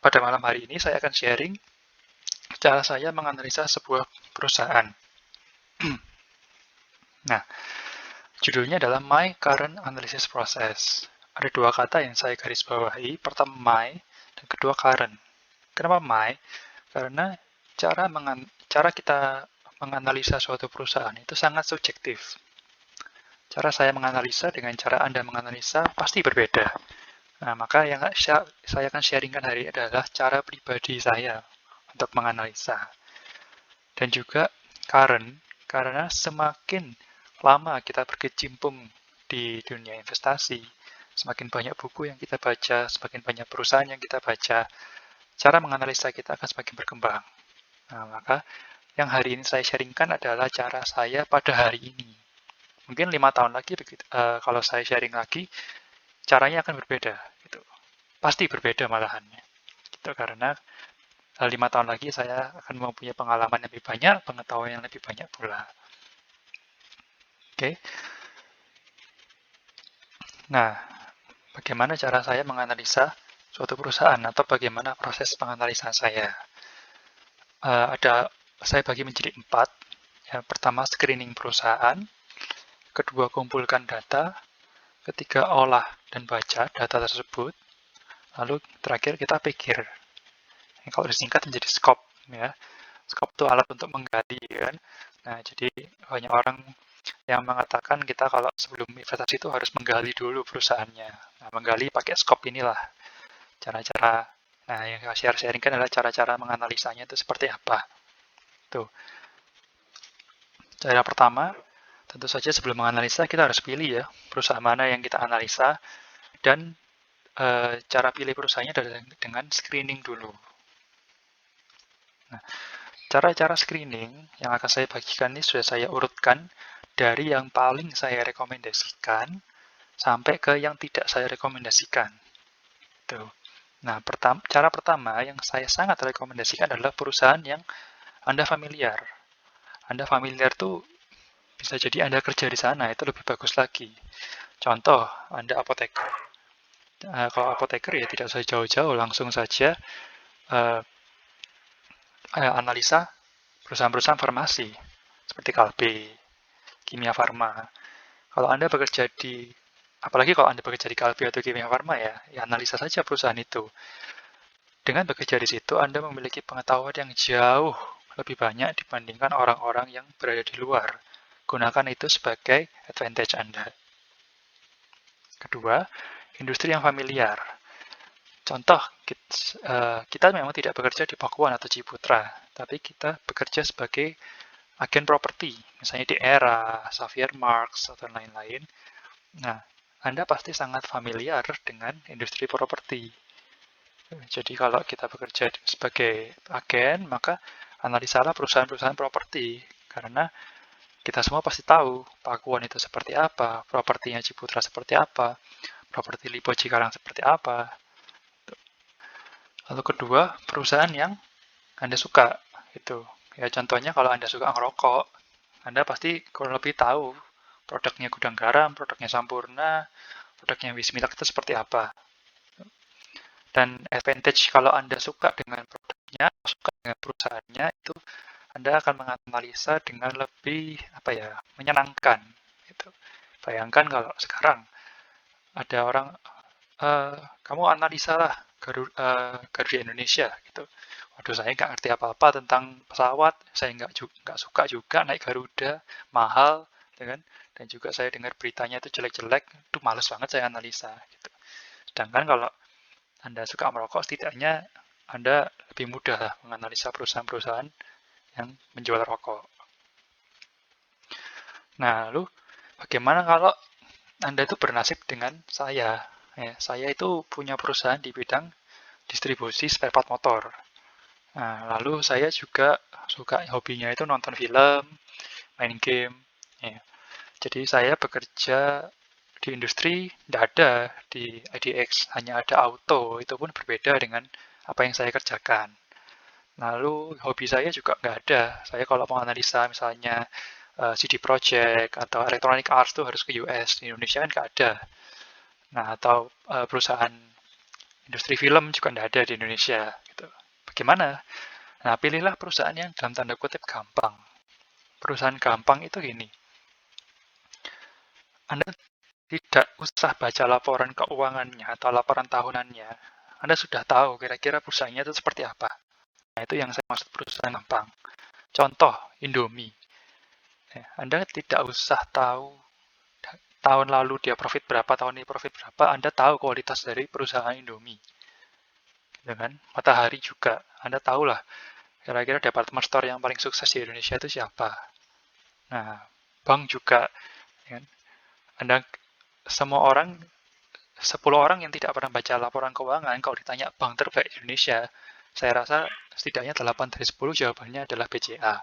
pada malam hari ini saya akan sharing cara saya menganalisa sebuah perusahaan. Nah, judulnya adalah My Current Analysis Process. Ada dua kata yang saya garis bawahi, pertama my, dan kedua current. Kenapa my? Karena cara kita menganalisa suatu perusahaan itu sangat subjektif. Cara saya menganalisa dengan cara Anda menganalisa pasti berbeda. Nah, maka yang saya akan sharingkan hari ini adalah cara pribadi saya untuk menganalisa. Dan juga current, karena semakin lama kita berkecimpung di dunia investasi, semakin banyak buku yang kita baca, semakin banyak perusahaan yang kita baca, cara menganalisa kita akan semakin berkembang. Nah, maka yang hari ini saya sharingkan adalah cara saya pada hari ini. Mungkin 5 tahun lagi, kalau saya sharing lagi, caranya akan berbeda. Gitu. Pasti berbeda malahan. Gitu, karena 5 tahun lagi saya akan mempunyai pengalaman yang lebih banyak, pengetahuan yang lebih banyak pula. Oke. Nah, bagaimana cara saya menganalisa suatu perusahaan atau bagaimana proses penganalisan saya? Saya bagi menjadi 4. Yang pertama, screening perusahaan. Kedua, kumpulkan data. Ketiga, olah dan baca data tersebut. Lalu terakhir kita pikir. Kalau disingkat menjadi scope. Ya. Scope itu alat untuk menggali. Kan? Nah, jadi banyak orang yang mengatakan kita kalau sebelum investasi itu harus menggali dulu perusahaannya. Nah, menggali pakai scope inilah. Cara-cara, nah yang saya sharingkan adalah cara-cara menganalisanya itu seperti apa. Tuh. Cara pertama, tentu saja sebelum menganalisa kita harus pilih ya, perusahaan mana yang kita analisa, dan cara pilih perusahaannya adalah dengan screening dulu. Nah, cara-cara screening yang akan saya bagikan ini sudah saya urutkan dari yang paling saya rekomendasikan sampai ke yang tidak saya rekomendasikan. Tuh. Nah, cara pertama yang saya sangat rekomendasikan adalah perusahaan yang Anda familiar. Anda familiar tuh bisa jadi Anda kerja di sana, itu lebih bagus lagi. Contoh, Anda apoteker. Kalau apoteker ya tidak usah jauh-jauh, langsung saja analisa perusahaan-perusahaan farmasi, seperti Kalbe, Kimia Farma. Kalau Anda bekerja apalagi kalau Anda bekerja di Kalbe atau Kimia Farma ya analisa saja perusahaan itu. Dengan bekerja di situ, Anda memiliki pengetahuan yang jauh lebih banyak dibandingkan orang-orang yang berada di luar. Gunakan itu sebagai advantage Anda. Kedua, industri yang familiar. Contoh, kita memang tidak bekerja di Pakuan atau Ciputra, tapi kita bekerja sebagai agen properti, misalnya di Era, Xavier Marks, atau lain-lain. Nah, Anda pasti sangat familiar dengan industri properti. Jadi kalau kita bekerja sebagai agen, maka analisalah perusahaan-perusahaan properti, karena kita semua pasti tahu Pakuan itu seperti apa, propertinya Ciputra seperti apa, properti Lipo Cikarang seperti apa. Lalu kedua, perusahaan yang Anda suka. Itu. Ya, contohnya kalau Anda suka ngerokok, Anda pasti kurang lebih tahu produknya Gudang Garam, produknya Sampurna, produknya Wismilak itu seperti apa. Dan advantage kalau Anda suka dengan produknya, suka dengan perusahaannya, itu Anda akan menganalisa dengan lebih menyenangkan. Gitu. Bayangkan kalau sekarang ada orang, kamu analisa lah Garuda Indonesia. Gitu. Waduh, saya nggak ngerti apa-apa tentang pesawat, saya nggak suka juga naik Garuda, mahal, dan juga saya dengar beritanya itu jelek-jelek, itu males banget saya analisa. Gitu. Sedangkan kalau Anda suka merokok, setidaknya Anda lebih mudah menganalisa perusahaan-perusahaan yang menjual rokok. Nah, lalu bagaimana kalau Anda itu bernasib dengan saya? Ya, saya itu punya perusahaan di bidang distribusi spare part motor. Nah, lalu saya juga suka hobinya itu nonton film, main game. Ya. Jadi saya bekerja di industri, tidak ada di IDX, hanya ada auto, itu pun berbeda dengan apa yang saya kerjakan. Lalu hobi saya juga nggak ada. Saya kalau mau analisa misalnya CD Projekt atau Electronic Arts itu harus ke US, di Indonesia kan nggak ada. Nah, atau perusahaan Industri film juga tidak ada di Indonesia. Gitu. Bagaimana? Nah, pilihlah perusahaan yang dalam tanda kutip gampang. Perusahaan gampang itu gini. Anda tidak usah baca laporan keuangannya atau laporan tahunannya. Anda sudah tahu kira-kira perusahaannya itu seperti apa. Nah, itu yang saya maksud perusahaan gampang. Contoh, Indomie. Anda tidak usah tahu tahun lalu dia profit berapa, tahun ini profit berapa. Anda tahu kualitas dari perusahaan Indomie. Gitu kan? Matahari juga. Anda tahulah kira-kira department store yang paling sukses di Indonesia itu siapa. Nah, bank juga. Kan? Anda semua orang 10 orang yang tidak pernah baca laporan keuangan, kalau ditanya bank terbaik di Indonesia, saya rasa setidaknya 8 dari 10 jawabannya adalah BCA.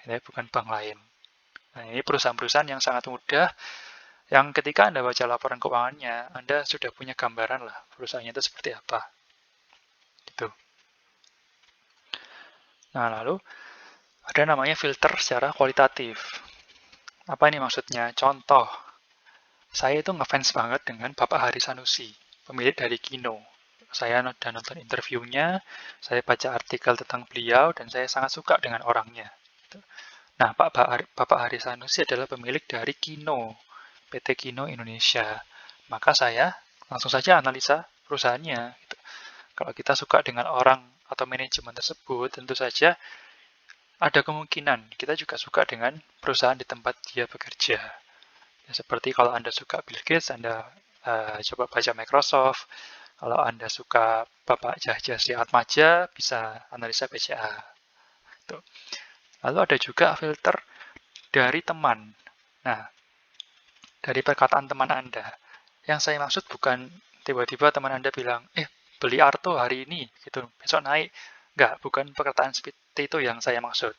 Ini bukan bank lain. Nah, ini perusahaan-perusahaan yang sangat mudah, yang ketika Anda baca laporan keuangannya, Anda sudah punya gambaran lah perusahaannya itu seperti apa. Gitu. Nah, lalu ada namanya filter secara kualitatif. Apa ini maksudnya? Contoh, saya itu ngefans banget dengan Bapak Haris Sanusi, pemilik dari Kino. Saya sudah nonton interviewnya, saya baca artikel tentang beliau, dan saya sangat suka dengan orangnya. Nah, Bapak Haris Sanusi adalah pemilik dari Kino, PT Kino Indonesia. Maka saya langsung saja analisa perusahaannya. Gitu. Kalau kita suka dengan orang atau manajemen tersebut, tentu saja ada kemungkinan kita juga suka dengan perusahaan di tempat dia bekerja. Ya, seperti kalau Anda suka Bill Gates, Anda coba baca Microsoft. Kalau Anda suka Bapak Jahja Atmaja, bisa analisa BCA. Tuh. Lalu ada juga filter dari teman. Nah, dari perkataan teman Anda. Yang saya maksud bukan tiba-tiba teman Anda bilang, beli Arto hari ini, gitu, besok naik. Enggak, bukan perkataan seperti itu yang saya maksud.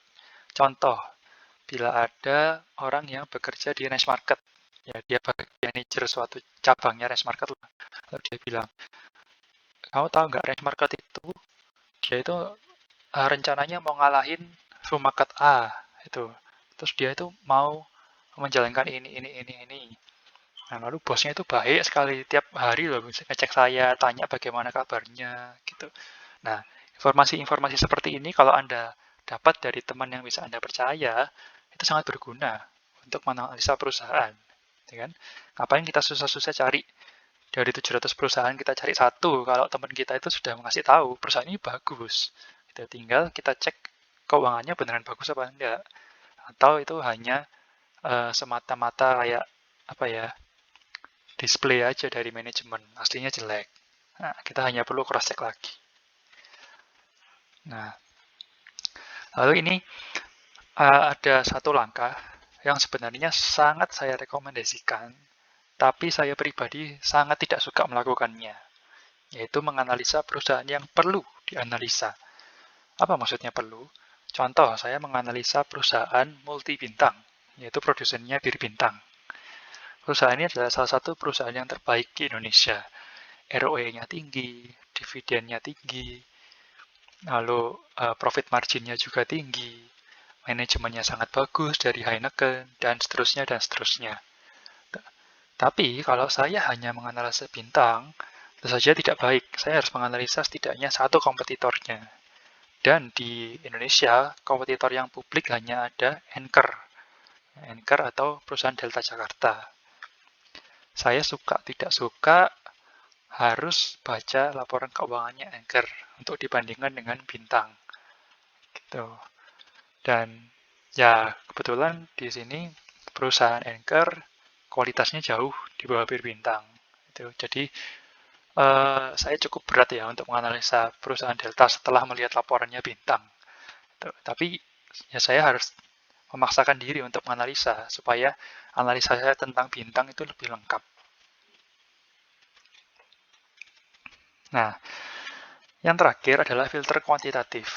Contoh, bila ada orang yang bekerja di Range Market, ya dia manajer suatu cabangnya Range Market, lalu dia bilang, kamu tahu nggak Range Market itu, dia itu rencananya mau ngalahin Full Market A, itu. Terus dia itu mau menjalankan ini. Nah, lalu bosnya itu baik sekali, tiap hari loh bisa ngecek saya, tanya bagaimana kabarnya, gitu. Nah, informasi-informasi seperti ini kalau Anda dapat dari teman yang bisa Anda percaya, itu sangat berguna untuk menganalisa perusahaan. Ya kan? Ngapain kita susah-susah cari dari 700 perusahaan, kita cari satu, kalau teman kita itu sudah mengasih tahu, perusahaan ini bagus. Kita tinggal kita cek keuangannya beneran bagus apa enggak. Atau itu hanya semata-mata kayak apa ya, display aja dari manajemen, aslinya jelek. Nah, kita hanya perlu cross check lagi. Nah, lalu ini ada satu langkah yang sebenarnya sangat saya rekomendasikan, tapi saya pribadi sangat tidak suka melakukannya, yaitu menganalisa perusahaan yang perlu dianalisa. Apa maksudnya perlu? Contoh, saya menganalisa perusahaan multi bintang, yaitu produsennya bir bintang. Perusahaan ini adalah salah satu perusahaan yang terbaik di Indonesia. ROE-nya tinggi, dividennya tinggi, lalu profit marginnya juga tinggi, manajemennya sangat bagus dari Heineken, dan seterusnya, dan seterusnya. Tapi kalau saya hanya menganalisa bintang, tentu saja tidak baik. Saya harus menganalisa setidaknya satu kompetitornya. Dan di Indonesia, kompetitor yang publik hanya ada Anchor. Anchor atau perusahaan Delta Jakarta. Saya suka tidak suka harus baca laporan keuangannya Anchor untuk dibandingkan dengan bintang. Gitu. Dan ya kebetulan di sini perusahaan Anchor kualitasnya jauh di bawah bir bintang. Jadi saya cukup berat ya untuk menganalisa perusahaan Delta setelah melihat laporannya bintang. Tapi ya saya harus memaksakan diri untuk menganalisa supaya analisa saya tentang bintang itu lebih lengkap. Nah, yang terakhir adalah filter kuantitatif.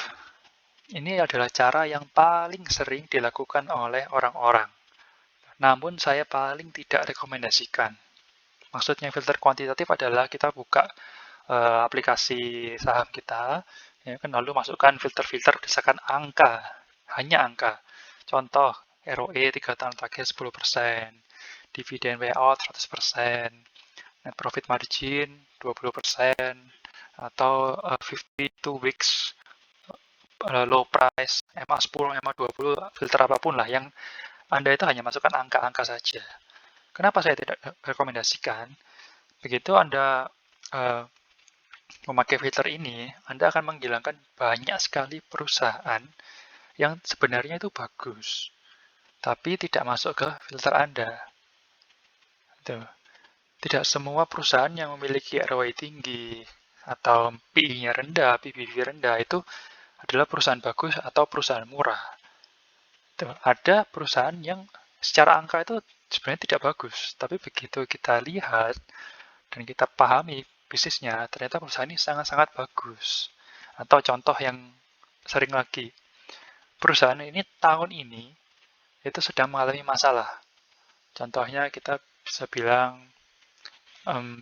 Ini adalah cara yang paling sering dilakukan oleh orang-orang. Namun saya paling tidak rekomendasikan. Maksudnya filter kuantitatif adalah kita buka aplikasi saham kita, ya kan, lalu masukkan filter-filter berdasarkan angka, hanya angka. Contoh, ROE 3 tahun terakhir 10%, dividen payout 100%, net profit margin 20%, atau 52 weeks low price, MA10, MA20, filter apapun lah yang Anda itu hanya masukkan angka-angka saja. Kenapa saya tidak rekomendasikan? Begitu Anda memakai filter ini, Anda akan menghilangkan banyak sekali perusahaan yang sebenarnya itu bagus, tapi tidak masuk ke filter Anda. Tidak semua perusahaan yang memiliki ROI tinggi atau PI-nya rendah, PBV rendah itu adalah perusahaan bagus atau perusahaan murah. Ada perusahaan yang secara angka itu sebenarnya tidak bagus, tapi begitu kita lihat dan kita pahami bisnisnya, ternyata perusahaan ini sangat-sangat bagus. Atau contoh yang sering lagi, perusahaan ini tahun ini itu sedang mengalami masalah. Contohnya kita bisa bilang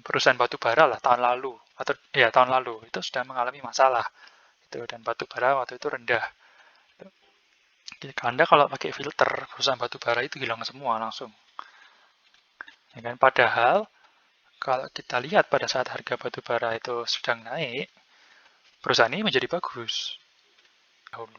perusahaan batu bara lah tahun lalu, atau ya tahun lalu itu sudah mengalami masalah itu, dan batu bara waktu itu rendah. Anda kalau pakai filter, perusahaan batu bara itu hilang semua langsung. Ya kan? Padahal kalau kita lihat pada saat harga batu bara itu sedang naik, perusahaan ini menjadi bagus dahulu.